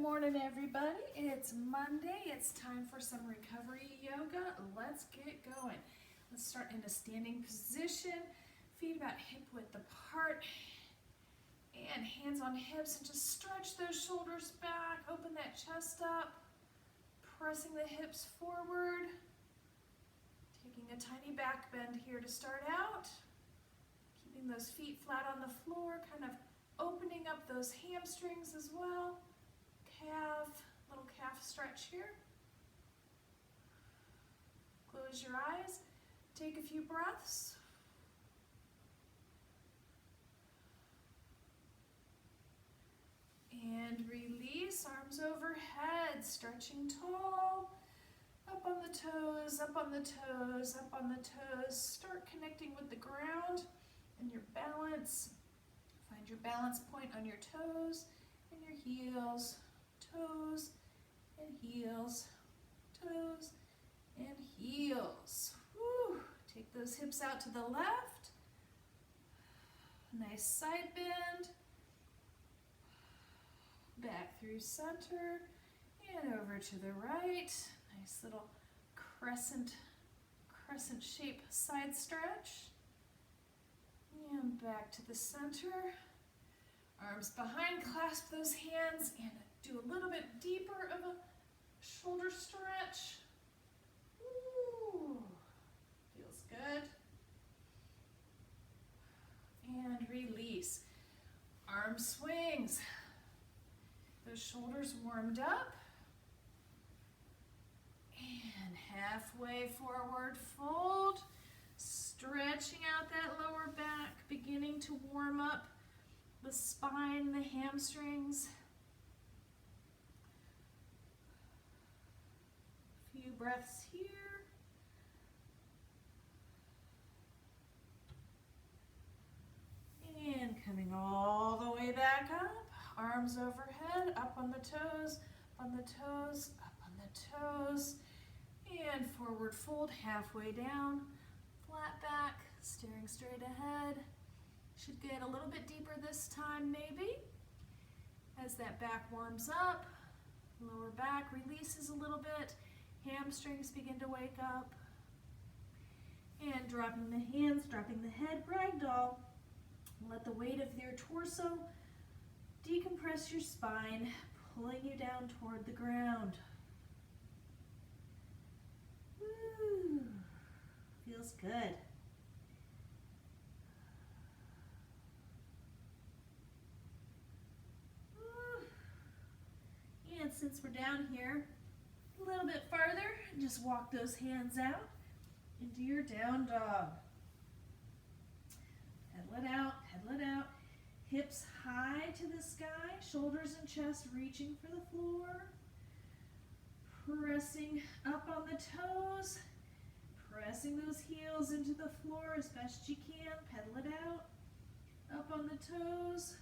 morning, everybody. It's Monday. It's time for some recovery yoga. Let's get going. Let's start in a standing position. Feet about hip width apart. And hands on hips, and just stretch those shoulders back. Open that chest up. Pressing the hips forward. Taking a tiny back bend here to start out. Keeping those feet flat on the floor, kind of opening up those hamstrings as well. Little calf stretch here. Close your eyes. Take a few breaths. And release, arms overhead, stretching tall. Up on the toes, up on the toes, up on the toes. Start connecting with the ground and your balance. Find your balance point on your toes and your heels. Toes and heels, toes and heels. Whew. Take those hips out to the left. Nice side bend. Back through center and over to the right. Nice little crescent shape side stretch. And back to the center. Arms behind, clasp those hands and do a little bit deeper of a shoulder stretch. Ooh, feels good. And release. Arm swings. Those shoulders warmed up. And halfway forward fold. Stretching out that lower back, beginning to warm up the spine, the hamstrings. A few breaths here. And coming all the way back up. Arms overhead, up on the toes, on the toes, up on the toes. And forward fold, halfway down. Flat back, staring straight ahead. Should get a little bit deeper this time, maybe. As that back warms up, lower back releases a little bit, hamstrings begin to wake up. And dropping the hands, dropping the head, ragdoll. Let the weight of your torso decompress your spine, pulling you down toward the ground. Woo. Feels good. And since we're down here, a little bit farther, just walk those hands out into your down dog. Pedal it out. Hips high to the sky, shoulders and chest reaching for the floor. Pressing up on the toes, pressing those heels into the floor as best you can. Pedal it out. Up on the toes,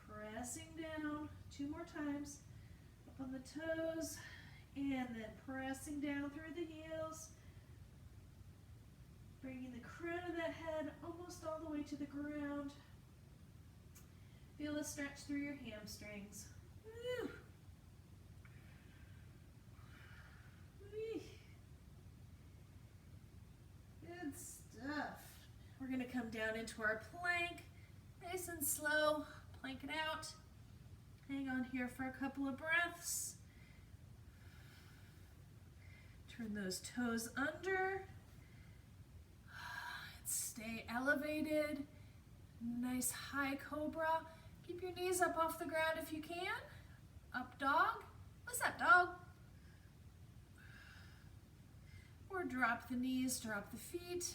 pressing down. 2 more times. Up on the toes, and then pressing down through the heels. Bringing the crown of that head almost all the way to the ground. Feel a stretch through your hamstrings. Woo. Whee. Good stuff. We're going to come down into our plank. Nice and slow. Plank it out. Hang on here for a couple of breaths. Turn those toes under. Stay elevated. Nice high cobra. Keep your knees up off the ground if you can. Up dog. What's up, dog? Or drop the knees, drop the feet.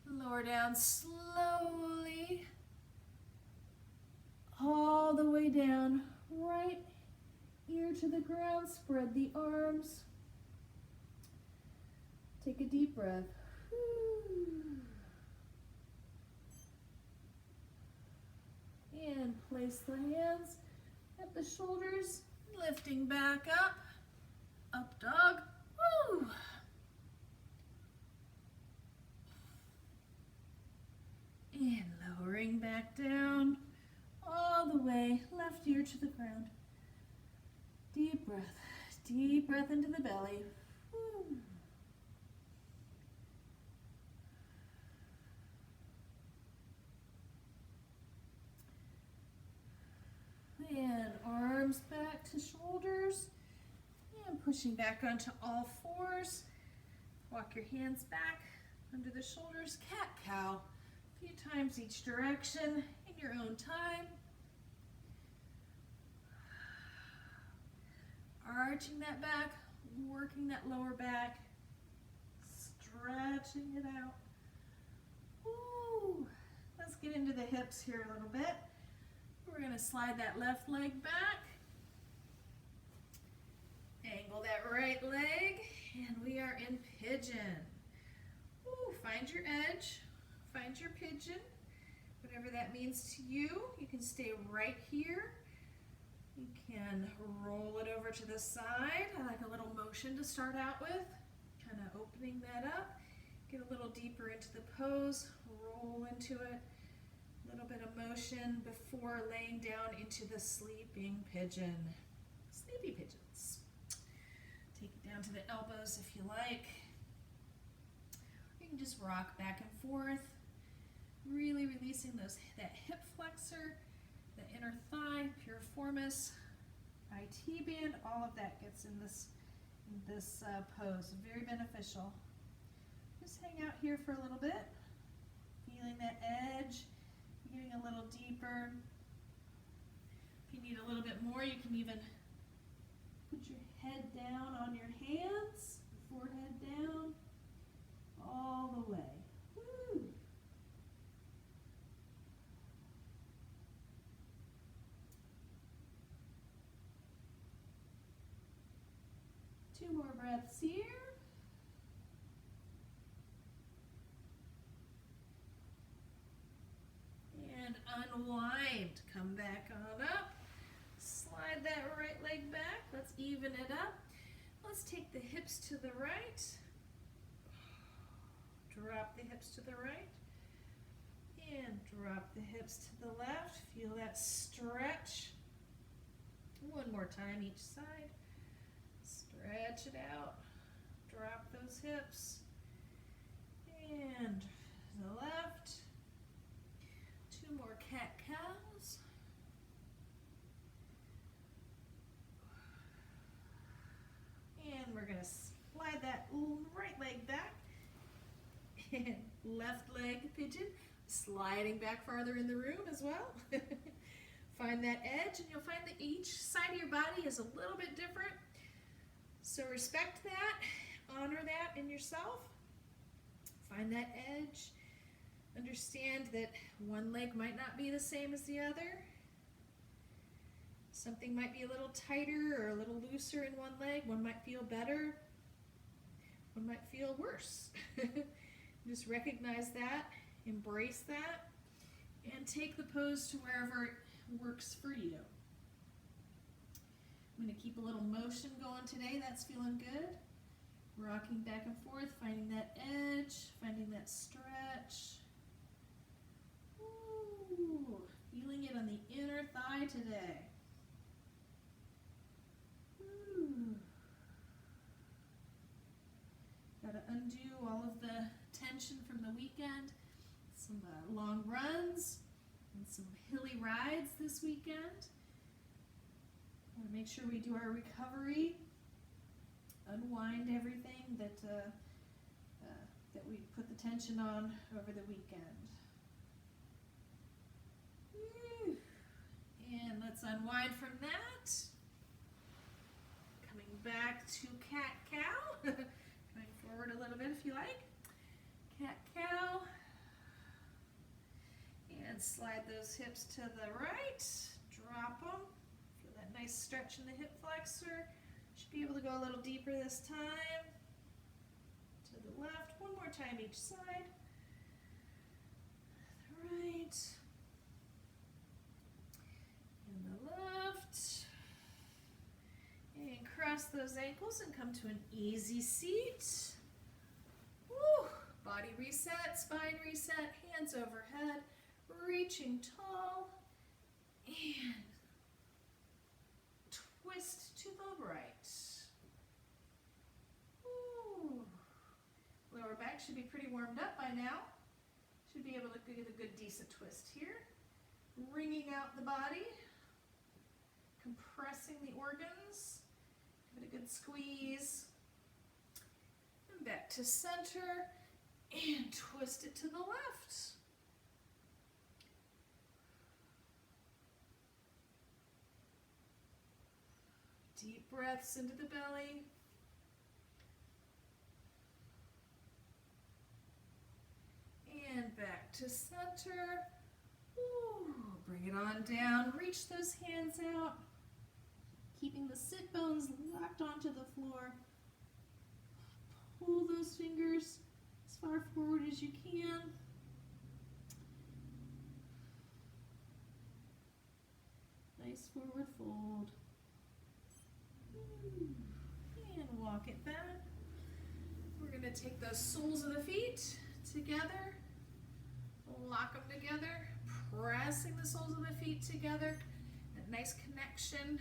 Lower down slowly. All the way down. Right ear to the ground. Spread the arms. Take a deep breath. And place the hands at the shoulders, lifting back up. Up dog. Woo. And lowering back down. All the way, left shoulder to the ground. Deep breath into the belly. Woo. And arms back to shoulders. And pushing back onto all fours. Walk your hands back under the shoulders. Cat-cow. A few times each direction in your own time. Arching that back, working that lower back, stretching it out. Woo. Let's get into the hips here a little bit. We're going to slide that left leg back. Angle that right leg, and we are in pigeon. Woo. Find your edge, find your pigeon, whatever that means to you. You can stay right here. You can roll it over to the side. I like a little motion to start out with, kind of opening that up. Get a little deeper into the pose, roll into it. A little bit of motion before laying down into the sleeping pigeon. Sleepy pigeons. Take it down to the elbows if you like. You can just rock back and forth, really releasing that hip flexor, the inner thigh, piriformis, IT band, all of that gets in this pose. Very beneficial. Just hang out here for a little bit, feeling that edge, getting a little deeper. If you need a little bit more, you can even put your head down on your hands, forehead down, all the way. Woo. Two more breaths here. And unwind. Come back on up. Slide that right leg back. Let's even it up. Let's take the hips to the right. Drop the hips to the right. And drop the hips to the left. Feel that stretch. One more time each side. Stretch it out. Drop those hips. And the left. Two more cat-cows. And we're going to slide that right leg back. And left leg pigeon. Sliding back farther in the room as well. Find that edge, and you'll find that each side of your body is a little bit different. So respect that, honor that in yourself. Find that edge. Understand that one leg might not be the same as the other. Something might be a little tighter or a little looser in one leg. One might feel better. One might feel worse. Just recognize that, embrace that, and take the pose to wherever it works for you. I'm going to keep a little motion going today. That's feeling good. Rocking back and forth, finding that edge, finding that stretch. Ooh, feeling it on the inner thigh today. Ooh. Got to undo all of the tension from the weekend. Some long runs and some hilly rides this weekend. Want to make sure we do our recovery, unwind everything that that we put the tension on over the weekend. Woo. And let's unwind from that. Coming back to cat-cow. Coming forward a little bit if you like. Cat-cow. And slide those hips to the right. Drop them. Feel that nice stretch in the hip flexor. Should be able to go a little deeper this time. To the left. One more time each side. The right. And the left. And cross those ankles and come to an easy seat. Woo! Body reset, spine reset, hands overhead, reaching tall, and should be pretty warmed up by now. Should be able to get a good decent twist here. Wringing out the body, compressing the organs, give it a good squeeze. And back to center and twist it to the left. Deep breaths into the belly. And back to center. Ooh, bring it on down. Reach those hands out. Keeping the sit bones locked onto the floor. Pull those fingers as far forward as you can. Nice forward fold. And walk it back. We're going to take those soles of the feet together. Lock them together. Pressing the soles of the feet together. That nice connection.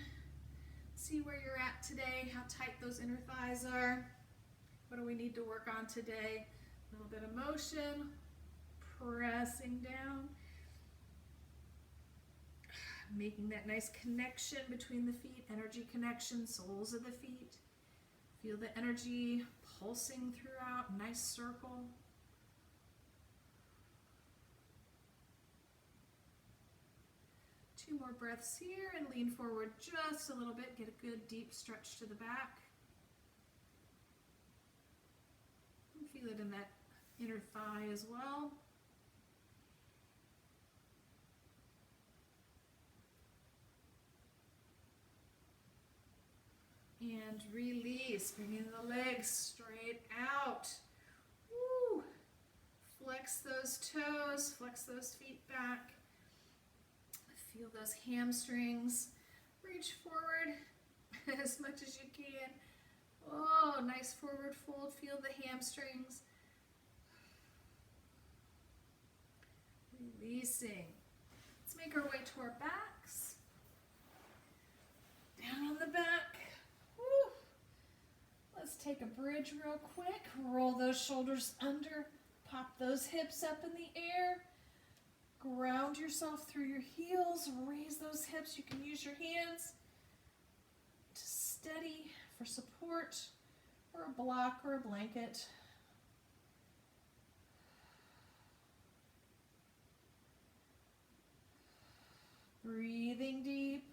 See where you're at today, how tight those inner thighs are. What do we need to work on today? A little bit of motion. Pressing down. Making that nice connection between the feet, energy connection, soles of the feet. Feel the energy pulsing throughout, nice circle. Two more breaths here and lean forward just a little bit. Get a good deep stretch to the back. And feel it in that inner thigh as well. And release, bringing the legs straight out. Woo. Flex those toes, flex those feet back. Feel those hamstrings. Reach forward as much as you can. Oh, nice forward fold. Feel the hamstrings. Releasing. Let's make our way to our backs. Down on the back. Woo. Let's take a bridge real quick. Roll those shoulders under. Pop those hips up in the air. Ground yourself through your heels. Raise those hips. You can use your hands to steady for support or a block or a blanket. Breathing deep.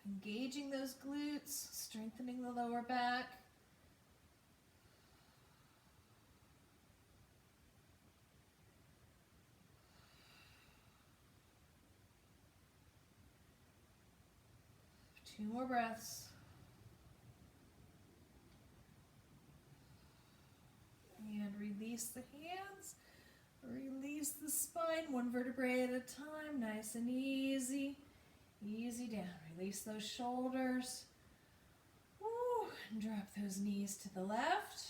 Engaging those glutes, strengthening the lower back. Two more breaths. And release the hands. Release the spine, one vertebrae at a time, nice and easy. Easy down. Release those shoulders. Woo. And drop those knees to the left.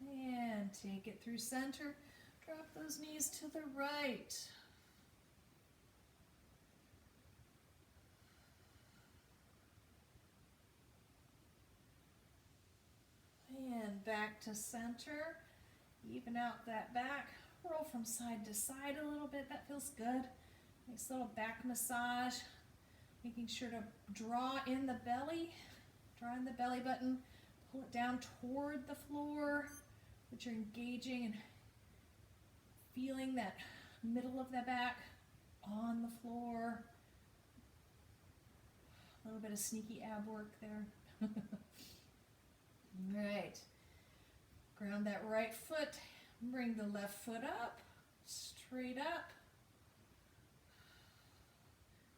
And take it through center. Drop those knees to the right. And back to center. Even out that back. Roll from side to side a little bit. That feels good. Nice little back massage. Making sure to draw in the belly. Draw in the belly button. Pull it down toward the floor. But you're engaging and feeling that middle of the back on the floor. A little bit of sneaky ab work there. All right. Ground that right foot. Bring the left foot up. Straight up.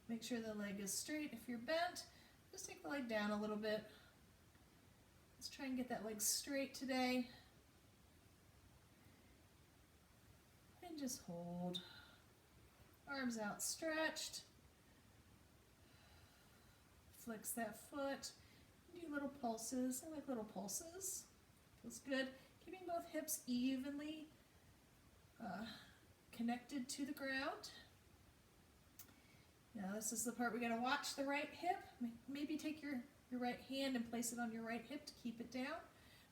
Make sure the leg is straight. If you're bent, just take the leg down a little bit. Let's try and get that leg straight today. And just hold. Arms outstretched. Flex that foot. Do little pulses. I like little pulses. Feels good. Keeping both hips evenly connected to the ground. Now this is the part we got to watch the right hip. Maybe take your right hand and place it on your right hip to keep it down.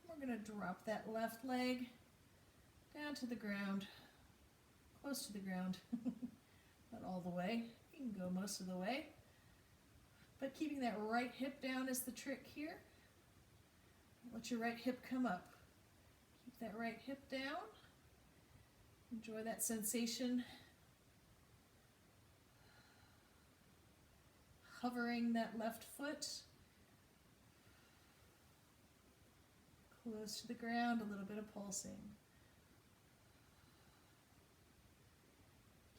We're going to drop that left leg down to the ground, close to the ground, not all the way. You can go most of the way. But keeping that right hip down is the trick here. Let your right hip come up. Keep that right hip down. Enjoy that sensation. Hovering that left foot close to the ground, a little bit of pulsing.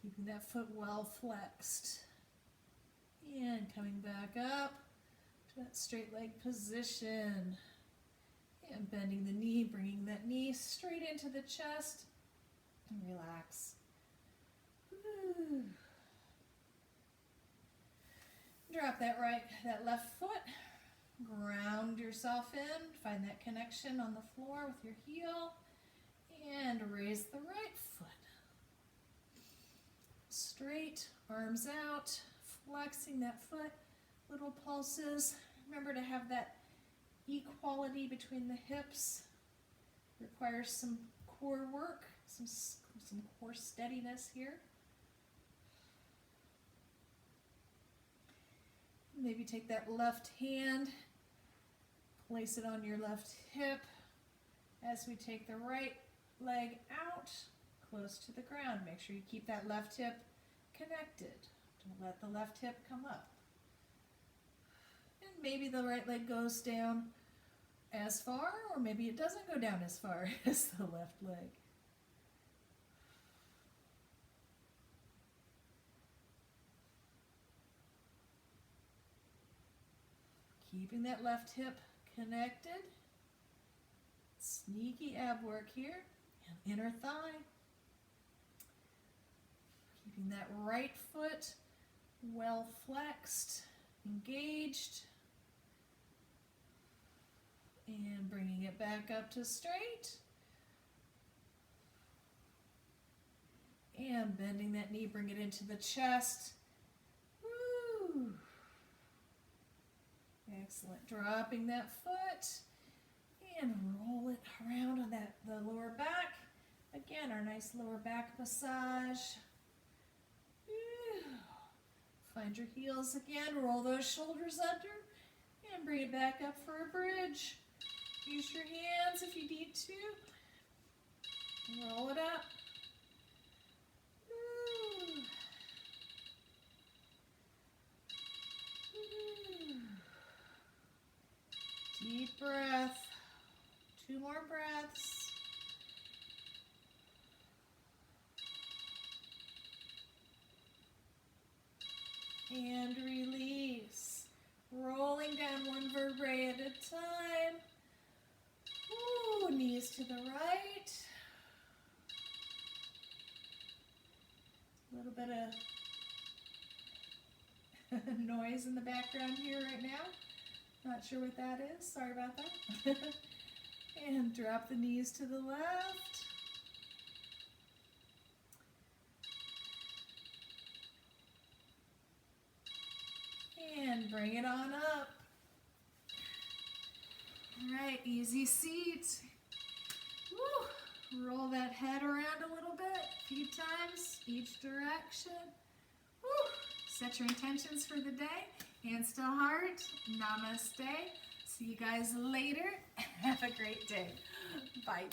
Keeping that foot well flexed. And coming back up to that straight leg position. And bending the knee, bringing that knee straight into the chest. And relax. Woo. Drop that left foot. Ground yourself in. Find that connection on the floor with your heel. And raise the right foot. Straight, arms out, flexing that foot, little pulses. Remember to have that equality between the hips. Requires some core work, some core steadiness here. Maybe take that left hand, place it on your left hip as we take the right leg out, close to the ground. Make sure you keep that left hip connected. Don't let the left hip come up. And maybe the right leg goes down as far, or maybe it doesn't go down as far as the left leg. Keeping that left hip connected. Sneaky ab work here. And inner thigh. Keeping that right foot well flexed, engaged. And bringing it back up to straight. And bending that knee, bring it into the chest. Woo! Excellent. Dropping that foot and roll it around on the lower back. Again, our nice lower back massage. Find your heels again. Roll those shoulders under and bring it back up for a bridge. Use your hands if you need to. Roll it up. Deep breath. 2 more breaths. And release. Rolling down 1 vertebrae at a time. Ooh, knees to the right. A little bit of noise in the background here right now. Not sure what that is. Sorry about that. And drop the knees to the left. And bring it on up. All right, easy seat. Woo. Roll that head around a little bit, a few times, each direction. Woo. Set your intentions for the day. Hands to heart. Namaste. See you guys later. Have a great day. Bye.